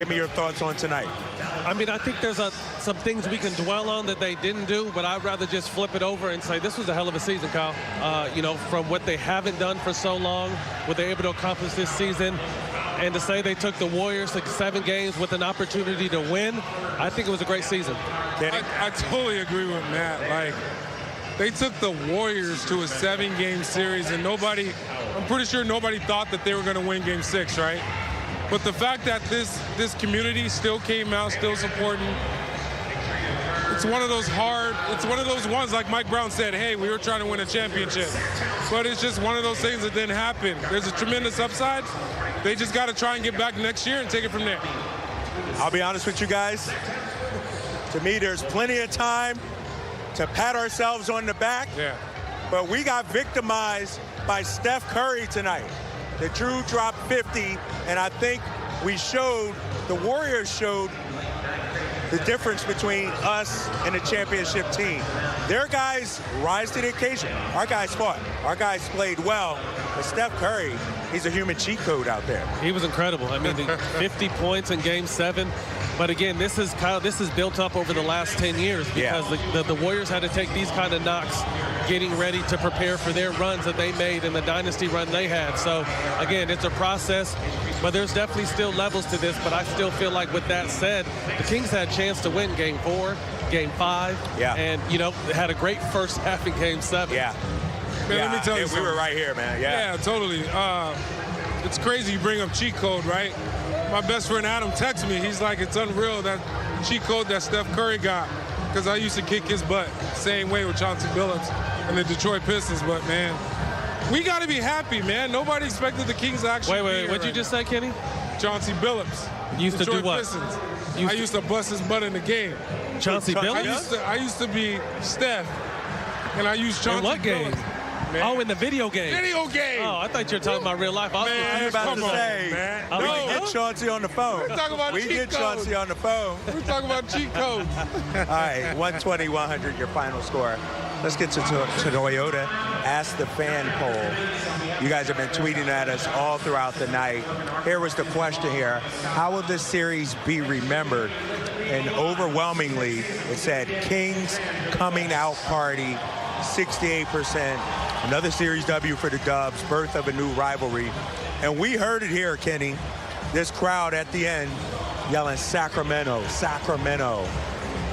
Give me your thoughts on tonight. I mean, I think there's some things we can dwell on that they didn't do, but I'd rather just flip it over and say this was a hell of a season, Kyle. You know, from what they haven't done for so long, what they're able to accomplish this season, and to say they took the Warriors to 7 games with an opportunity to win, I think it was a great season. I totally agree with Matt. Like, they took the Warriors to a 7-game series, and I'm pretty sure nobody thought that they were going to win Game 6, right? But the fact that this community still came out, still supporting, it's one of those ones like Mike Brown said, hey, we were trying to win a championship. But it's just one of those things that didn't happen. There's a tremendous upside. They just got to try and get back next year and take it from there. I'll be honest with you guys. To me, there's plenty of time to pat ourselves on the back. Yeah. But we got victimized by Steph Curry tonight. The Drew dropped 50, and I think the Warriors showed the difference between us and the championship team. Their guys rise to the occasion. Our guys fought. Our guys played well. But Steph Curry, he's a human cheat code out there. He was incredible. I mean, 50 points in Game 7. But again, this is built up over the last 10 years because the Warriors had to take these kind of knocks getting ready to prepare for their runs that they made and the dynasty run they had. So, again, it's a process, but there's definitely still levels to this. But I still feel like with that said, the Kings had a chance to win Game 4, Game 5, and, you know, had a great first half in Game 7. Yeah. Man, let me tell you something. We were right here, man. Yeah, totally. It's crazy you bring up cheat code, right? My best friend Adam texts me. He's like, it's unreal that cheat code that Steph Curry got, because I used to kick his butt. Same way with Chauncey Billups and the Detroit Pistons. But, man, we got to be happy, man. Nobody expected the Kings to actually Wait, what'd you just say, Kenny? Chauncey Billups. Used Detroit to do what? Pistons. I used to bust his butt in the game. Chauncey Billups? I used to be Steph, and I used Chauncey In what game? Billups. Man. Oh, in the video game. Video game. Oh, I thought you were talking about real life. I was about to say, man. We can get Chauncey on the phone. We're talking about cheat codes. Chauncey on the phone. We're talking about cheat codes. All right, 120-100, your final score. Let's get to Toyota. Ask the fan poll. You guys have been tweeting at us all throughout the night. Here was the question here. How will this series be remembered? And overwhelmingly, it said Kings coming out party, 68%. Another series W for the Dubs, birth of a new rivalry. And we heard it here, Kenny. This crowd at the end yelling Sacramento, Sacramento.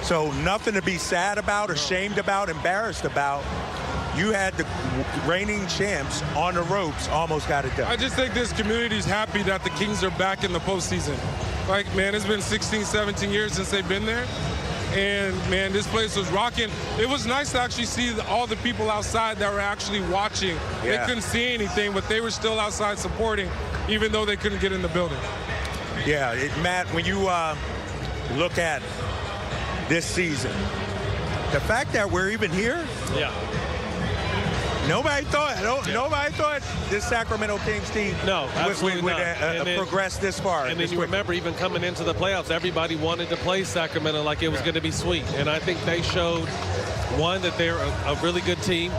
So nothing to be sad about, ashamed about, embarrassed about. You had the reigning champs on the ropes, almost got it done. I just think this community's happy that the Kings are back in the postseason. Like, man, it's been 16, 17 years since they've been there. And, man, this place was rocking. It was nice to actually see all the people outside that were actually watching. Yeah. They couldn't see anything, but they were still outside supporting, even though they couldn't get in the building. Yeah, Matt, when you look at this season, the fact that we're even here, nobody thought this Sacramento Kings team would progress this far. And then you remember, even coming into the playoffs, everybody wanted to play Sacramento like it was going to be sweet. And I think they showed, one, that they're a really good team.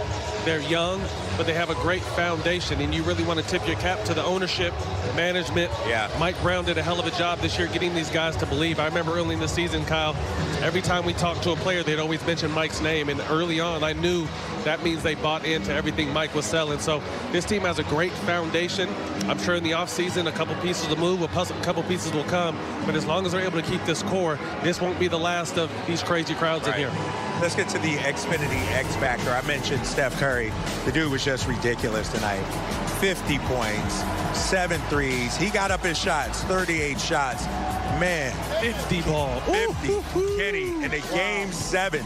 They're young, but they have a great foundation, and you really want to tip your cap to the ownership, management. Yeah. Mike Brown did a hell of a job this year getting these guys to believe. I remember early in the season, Kyle, every time we talked to a player, they'd always mention Mike's name, and early on, I knew that means they bought into everything Mike was selling. So this team has a great foundation. I'm sure in the offseason, a couple pieces will move, a couple pieces will come, but as long as they're able to keep this core, this won't be the last of these crazy crowds in here. Let's get to the Xfinity X Factor. I mentioned Steph Curry. The dude was just ridiculous tonight. 50 points, 7 threes. He got up his shots, 38 shots. Man. 50 ball. 50. Kenny in a Game 7.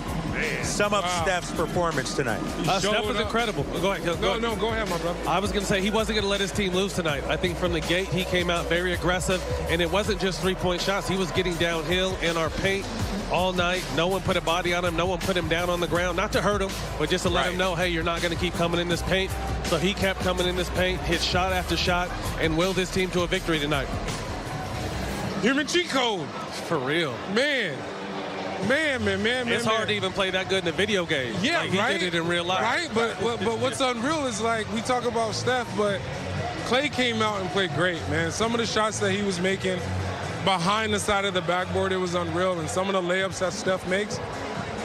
Sum up Steph's performance tonight. Steph was incredible. Go ahead. Go ahead, my brother. I was going to say he wasn't going to let his team lose tonight. I think from the gate he came out very aggressive, and it wasn't just three-point shots. He was getting downhill in our paint all night. No one put a body on him. No one put him down on the ground. Not to hurt him, but just to let him know, hey, you're not going to keep coming in this paint. So he kept coming in this paint, hit shot after shot, and willed his team to a victory tonight. Human cheat code. For real. Man. It's hard to even play that good in a video game. Yeah, like, he did it in real life. Right, but what's unreal is, like, we talk about Steph, but Clay came out and played great, man. Some of the shots that he was making, behind the side of the backboard, it was unreal. And some of the layups that Steph makes,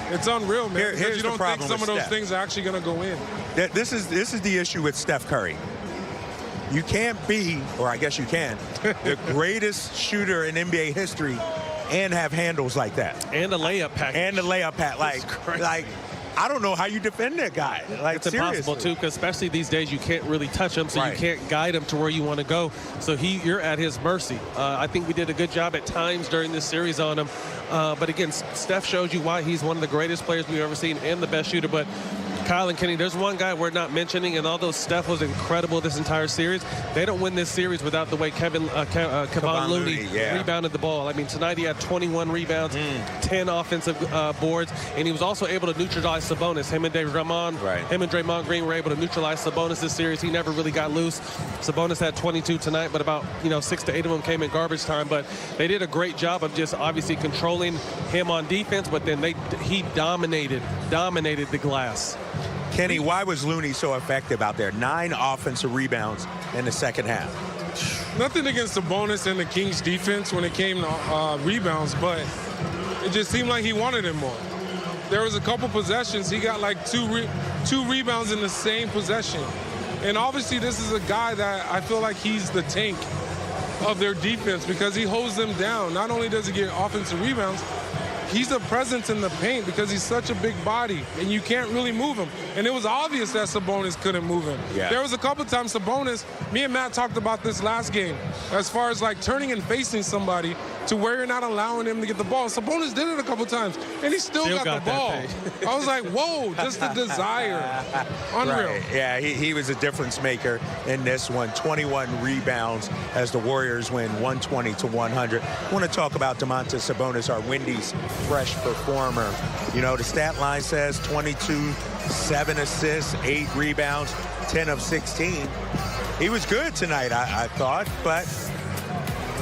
it's unreal, man. Here's you don't the think problem some of with those Steph. things are actually going to go in. This is the issue with Steph Curry. You can't be, or I guess you can, the greatest shooter in NBA history and have handles like that. And a layup package. And the layup pack. Like, I don't know how you defend that guy. Like, it's impossible, seriously. too, because especially these days, you can't really touch him, so Right. you can't guide him to where you want to go. So you're at his mercy. I think we did a good job at times during this series on him. But again, Steph shows you why he's one of the greatest players we've ever seen and the best shooter. But Kyle and Kenny, there's one guy we're not mentioning, and although Steph was incredible this entire series, they don't win this series without the way Kevon Looney rebounded the ball. I mean, tonight he had 21 rebounds, 10 offensive boards, and he was also able to neutralize Sabonis. Him and Draymond Green were able to neutralize Sabonis this series. He never really got loose. Sabonis had 22 tonight, but about 6 to 8 of them came in garbage time. But they did a great job of just obviously controlling him on defense, but then he dominated the glass. Kenny, why was Looney so effective out there? 9 offensive rebounds in the second half. Nothing against Sabonis and the Kings defense when it came to rebounds, but it just seemed like he wanted it more. There was a couple possessions. He got like two rebounds in the same possession. And obviously this is a guy that I feel like he's the tank of their defense because he holds them down. Not only does he get offensive rebounds, he's a presence in the paint because he's such a big body and you can't really move him. And it was obvious that Sabonis couldn't move him. Yeah. There was a couple times Sabonis, me and Matt talked about this last game, as far as like turning and facing somebody to where you're not allowing him to get the ball. Sabonis did it a couple times and he still got the ball. I was like, whoa, just the desire. Unreal. Right. Yeah, he was a difference maker in this one. 21 rebounds as the Warriors win 120-100. I want to talk about Domantas Sabonis, our Wendy's fresh performer. The stat line says 22, 7 assists, 8 rebounds, 10 of 16. He was good tonight, I thought, but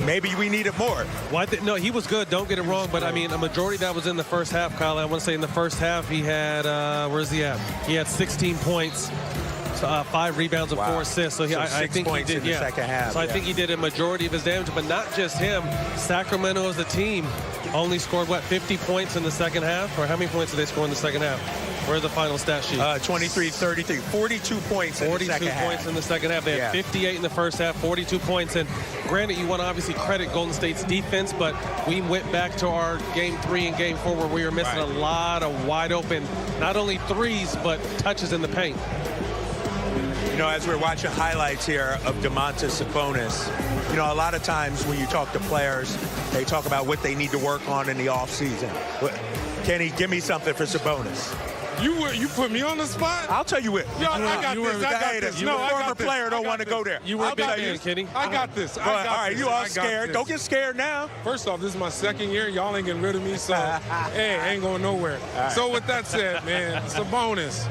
maybe we needed more. Well, no, he was good. Don't get it wrong. But, I mean, a majority of that was in the first half, Kyle. I want to say in the first half he had, where's he at? He had 16 points, 5 rebounds, and 4 assists. So I think he did, in the second half. So I think he did a majority of his damage. But not just him. Sacramento as a team only scored, 50 points in the second half? Or how many points did they score in the second half? Where's the final stat sheet? 23-33, 42 points in the second half. 42 points in the second half. They had 58 in the first half, 42 points. And granted, you want to obviously credit Golden State's defense, but we went back to our Game 3 and Game 4 where we were missing a lot of wide open, not only threes, but touches in the paint. As we're watching highlights here of Domantas Sabonis, a lot of times when you talk to players, they talk about what they need to work on in the offseason. Kenny, give me something for Sabonis. You put me on the spot? I'll tell you what. Yo, I got this. No, a former player don't want to go there. You were a big man, Kenny. I got this. All right, you all scared. Don't get scared now. First off, this is my second year. Y'all ain't getting rid of me, so, hey, I ain't going nowhere. Right. So with that said, man, Sabonis.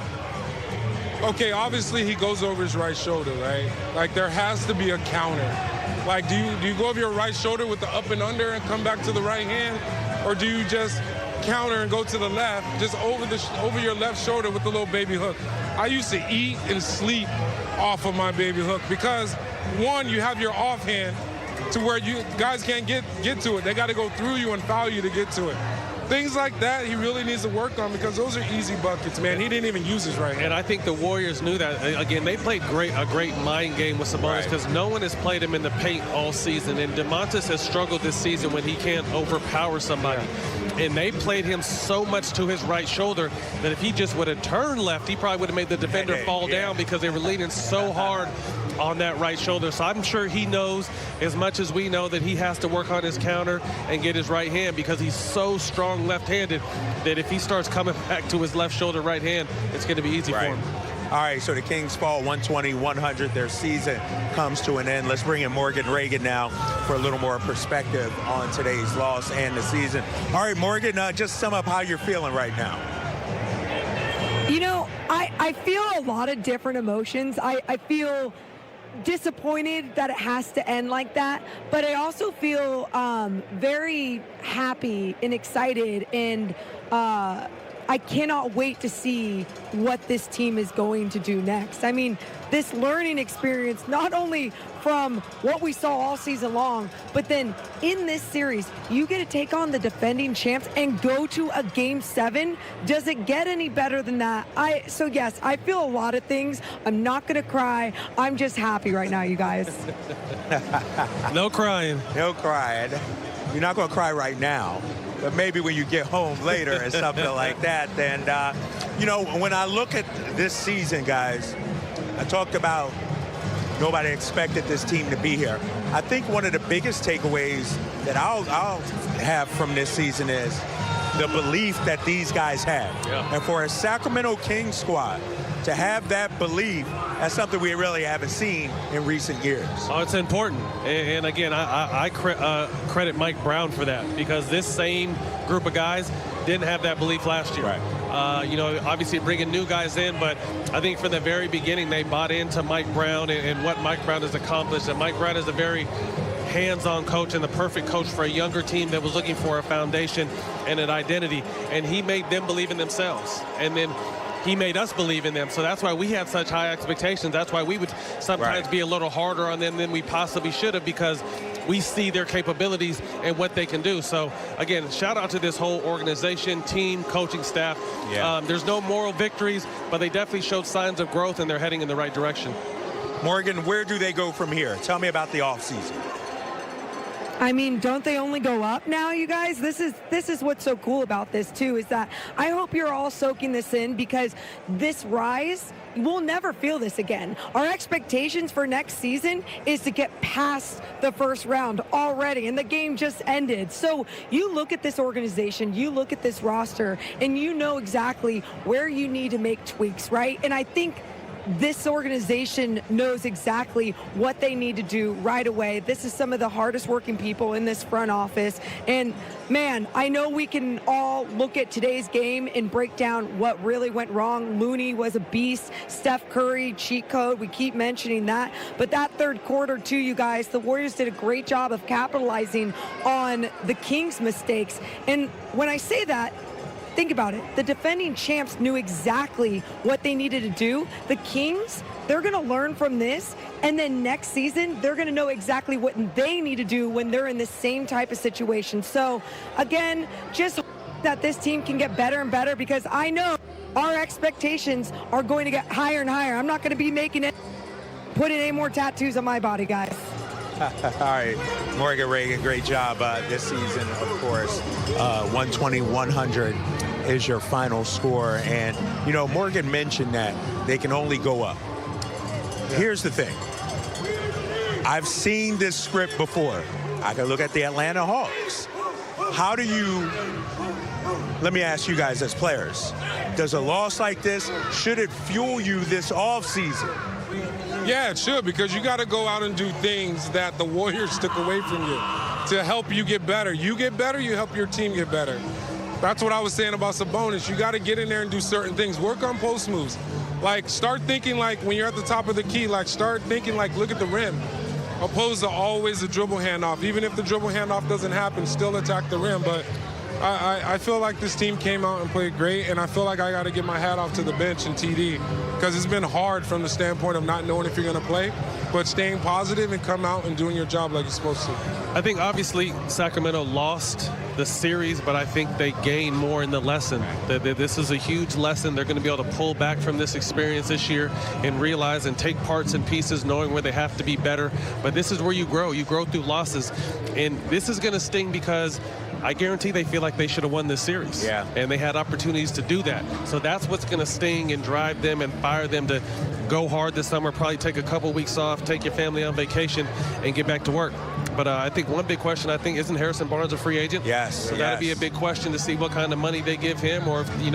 Okay, obviously he goes over his right shoulder, right? Like, there has to be a counter. Like, do you go over your right shoulder with the up and under and come back to the right hand? Or do you just counter and go to the left, just over your left shoulder with the little baby hook? I used to eat and sleep off of my baby hook because, one, you have your offhand to where you guys can't get to it. They got to go through you and foul you to get to it. Things like that he really needs to work on because those are easy buckets, man. He didn't even use his right hand. And I think the Warriors knew that. Again, they played a great mind game with Sabonis because no one has played him in the paint all season. And Domantas has struggled this season when he can't overpower somebody. Yeah. And they played him so much to his right shoulder that if he just would have turned left, he probably would have made the defender fall down because they were leaning so hard on that right shoulder. So I'm sure he knows as much as we know that he has to work on his counter and get his right hand because he's so strong left-handed that if he starts coming back to his left shoulder, right hand, it's going to be easy for him. All right, so the Kings fall 120-100. Their season comes to an end. Let's bring in Morgan Reagan now for a little more perspective on today's loss and the season. All right, Morgan, just sum up how you're feeling right now. I feel a lot of different emotions. I feel disappointed that it has to end like that, but I also feel very happy and excited and I cannot wait to see what this team is going to do next. I mean, this learning experience, not only from what we saw all season long, but then in this series, you get to take on the defending champs and go to a Game 7. Does it get any better than that? So yes, I feel a lot of things. I'm not going to cry. I'm just happy right now, you guys. No crying. No crying. You're not going to cry right now, but maybe when you get home later or something like that. Then, you know, when I look at this season, guys, I talked about nobody expected this team to be here. I think one of the biggest takeaways that I'll have from this season is the belief that these guys have. Yeah. And for a Sacramento Kings squad to have that belief, that's something we really haven't seen in recent years. Oh, it's important. And again, I credit Mike Brown for that, because this same group of guys didn't have that belief last year. Right. You know, obviously bringing new guys in, but I think from the very beginning they bought into Mike Brown and what Mike Brown has accomplished. And Mike Brown is a very hands-on coach and the perfect coach for a younger team that was looking for a foundation and an identity. And he made them believe in themselves. And then he made us believe in them. So that's why we had such high expectations. That's why we would sometimes be a little harder on them than we possibly should have, because we see their capabilities and what they can do. So, again, shout out to this whole organization, team, coaching staff. Yeah. There's no moral victories, but they definitely showed signs of growth, and they're heading in the right direction. Morgan, where do they go from here? Tell me about the offseason. I mean, don't they only go up now, you guys? This is what's so cool about this, too, is that I hope you're all soaking this in, because this rise, we'll never feel this again. Our expectations for next season is to get past the first round already, and the game just ended. So you look at this organization, you look at this roster, and you know exactly where you need to make tweaks, right? And I think this organization knows exactly what they need to do right away. This is some of the hardest working people in this front office. And man, I know we can all look at today's game and break down what really went wrong. Looney was a beast. Steph Curry, cheat code. We keep mentioning that. But that third quarter too, you guys, the Warriors did a great job of capitalizing on the Kings' mistakes. And when I say that, think about it. The defending champs knew exactly what they needed to do. The Kings, they're going to learn from this, and then next season, they're going to know exactly what they need to do when they're in the same type of situation. So, again, just hope that this team can get better and better, because I know our expectations are going to get higher and higher. I'm not going to be putting any more tattoos on my body, guys. All right, Morgan Reagan, great job this season, of course. 120-100 is your final score. And, you know, Morgan mentioned that they can only go up. Here's the thing. I've seen this script before. I can look at the Atlanta Hawks. How do you, let me ask you guys as players, does a loss like this, should it fuel you this offseason? Yeah, it should, because you got to go out and do things that the Warriors took away from you to help you get better. You get better, you help your team get better. That's what I was saying about Sabonis. You got to get in there and do certain things. Work on post moves. Like, start thinking like when you're at the top of the key, like start thinking like look at the rim, opposed to always a dribble handoff. Even if the dribble handoff doesn't happen, still attack the rim. But I feel like this team came out and played great, and I feel like I got to get my hat off to the bench and TD, because it's been hard from the standpoint of not knowing if you're going to play, but staying positive and come out and doing your job like you're supposed to. I think obviously Sacramento lost the series, but I think they gained more in the lesson. This is a huge lesson. They're going to be able to pull back from this experience this year and realize and take parts and pieces, knowing where they have to be better. But this is where you grow. You grow through losses. And this is going to sting, because I guarantee they feel like they should have won this series. Yeah. And they had opportunities to do that. So that's what's going to sting and drive them and fire them to go hard this summer, probably take a couple weeks off, take your family on vacation, and get back to work. But I think one big question, isn't Harrison Barnes a free agent? Yes. So that'll be a big question to see what kind of money they give him, or if, you know,